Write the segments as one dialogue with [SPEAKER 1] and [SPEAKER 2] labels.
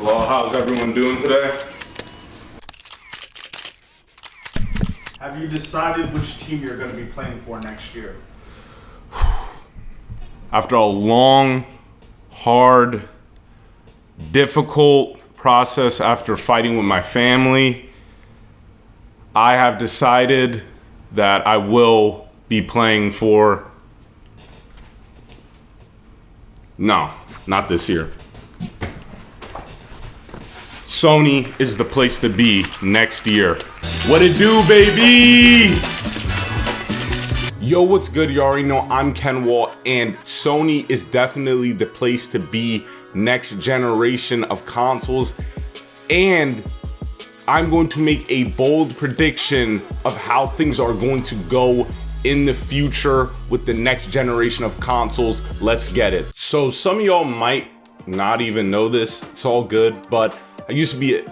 [SPEAKER 1] Hello, how's everyone doing today?
[SPEAKER 2] Have you decided which team you're going to be playing for next year?
[SPEAKER 1] After a long, hard, difficult process after fighting with my family, I have decided that I will be playing for... No, not this year. Sony is the place to be next year. What it do, baby? Yo, what's good? You already know I'm Ken Wall, and Sony is definitely the place to be next generation of consoles. And I'm going to make a bold prediction of how things are going to go in the future with the next generation of consoles. Let's get it. So some of y'all might not even know this. It's all good, but I used to be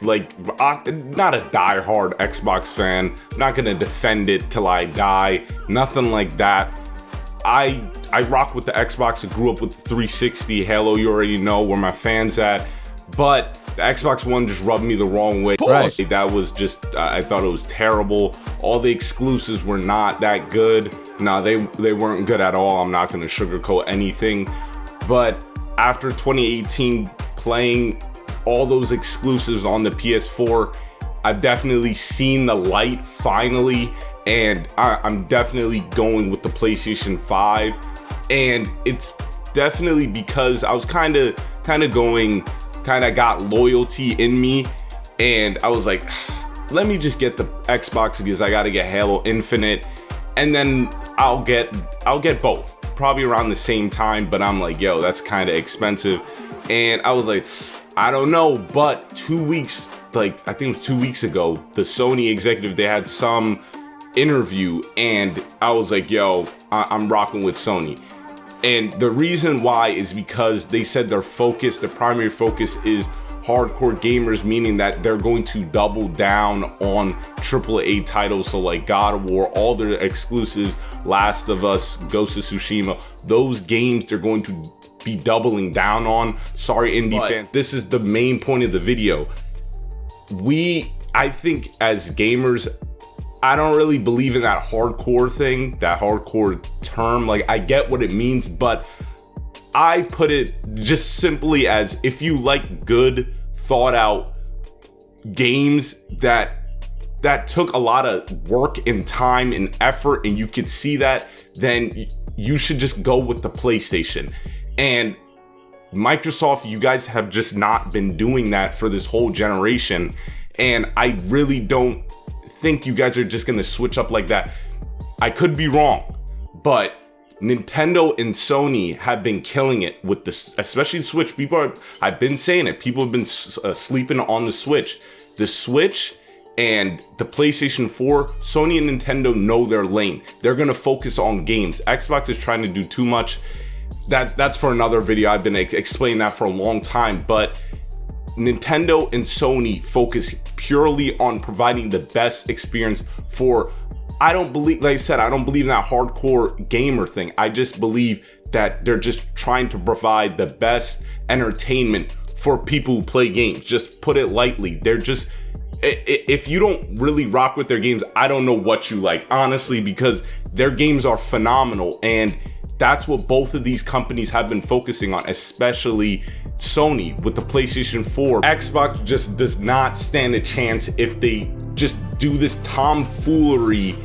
[SPEAKER 1] like not a die-hard Xbox fan. I'm not gonna defend it till I die. Nothing like that. I rock with the Xbox. I grew up with the 360. Halo, you already know where my fans at. But the Xbox One just rubbed me the wrong way.
[SPEAKER 3] Right.
[SPEAKER 1] That was just, I thought it was terrible. All the exclusives were not that good. No, they weren't good at all. I'm not gonna sugarcoat anything. But after 2018, playing all those exclusives on the PS4, I've definitely seen the light finally, and I'm definitely going with the PlayStation 5. And it's definitely because I was kind of got loyalty in me, and I was like, let me just get the Xbox because I gotta get Halo Infinite, and then I'll get both probably around the same time. But I'm like, yo, that's kind of expensive, and I was like, I don't know. But 2 weeks, like I think it was 2 weeks ago, the Sony executive, they had some interview, and I was like, yo, I'm rocking with Sony. And the reason why is because they said their primary focus is hardcore gamers, meaning that they're going to double down on AAA titles. So like God of War, all their exclusives, Last of Us, Ghost of Tsushima, those games they're going to be doubling down on. Sorry, indie fan. This is the main point of the video. I think as gamers, I don't really believe in that hardcore thing, that hardcore term. Like, I get what it means, but I put it just simply as, if you like good, thought out games that took a lot of work and time and effort, and you could see that, then you should just go with the PlayStation. And Microsoft, you guys have just not been doing that for this whole generation, and I really don't think you guys are just gonna switch up like that. I could be wrong, but Nintendo and Sony have been killing it with this, especially the Switch. I've been saying it, people have been sleeping on the Switch. The Switch and the PlayStation 4, Sony and Nintendo know their lane. They're gonna focus on games. Xbox is trying to do too much. That's for another video. I've been explaining that for a long time, but Nintendo and Sony focus purely on providing the best experience for, I don't believe, like I said, I don't believe in that hardcore gamer thing. I just believe that they're just trying to provide the best entertainment for people who play games. Just put it lightly. They're just, if you don't really rock with their games, I don't know what you like, honestly, because their games are phenomenal, and that's what both of these companies have been focusing on, especially Sony with the PlayStation 4. Xbox just does not stand a chance if they just do this tomfoolery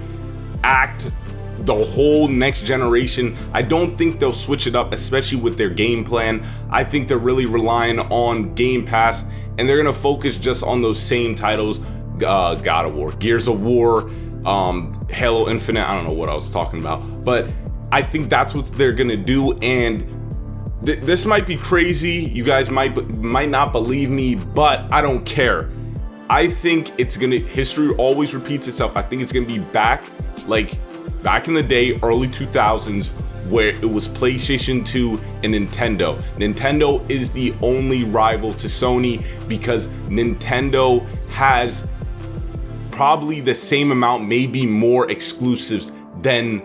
[SPEAKER 1] act the whole next generation. I don't think they'll switch it up, especially with their game plan. I think they're really relying on Game Pass, and they're gonna focus just on those same titles, God of War, Gears of War, Halo Infinite. I don't know what I was talking about, but I think that's what they're gonna do. And this might be crazy, you guys might not believe me, but I don't care. I think it's gonna, history always repeats itself. I think it's gonna be back in the day, early 2000s, where it was PlayStation 2 and Nintendo. Nintendo is the only rival to Sony because Nintendo has probably the same amount, maybe more exclusives than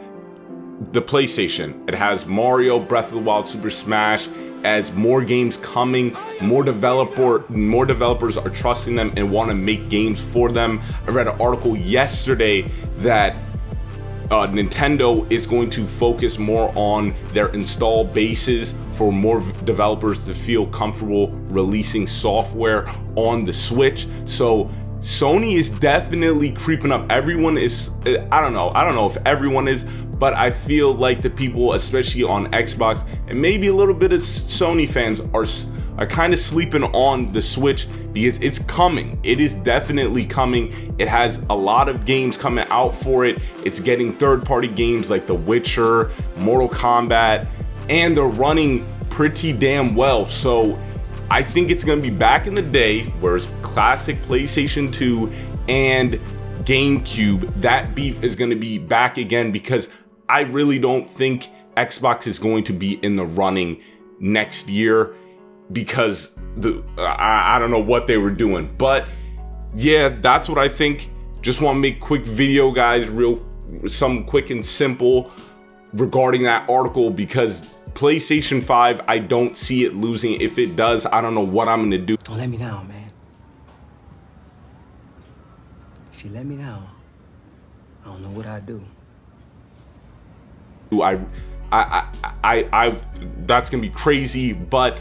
[SPEAKER 1] the PlayStation. It has Mario, Breath of the Wild, Super Smash. As more games coming, more developers are trusting them and want to make games for them. I read an article yesterday that Nintendo is going to focus more on their install bases for more developers to feel comfortable releasing software on the Switch. So Sony is definitely creeping up. Everyone is, I don't know if everyone is, but I feel like the people, especially on Xbox and maybe a little bit of Sony fans, are kind of sleeping on the Switch because it's coming. It is definitely coming. It has a lot of games coming out for it. It's getting third-party games like The Witcher, Mortal Kombat, and they're running pretty damn well. So I think it's gonna be back in the day where it's classic PlayStation 2 and GameCube. That beef is gonna be back again because I really don't think Xbox is going to be in the running next year because I don't know what they were doing. But yeah, that's what I think. Just want to make a quick video, guys, some quick and simple regarding that article, because PlayStation 5, I don't see it losing. If it does, I don't know what I'm gonna do.
[SPEAKER 3] Don't let me down, man. If you let me down, I don't know what I'd do.
[SPEAKER 1] That's gonna be crazy. But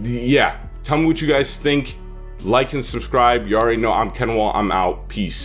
[SPEAKER 1] yeah, tell me what you guys think. Like and subscribe. You already know I'm Kenwall. I'm out. Peace.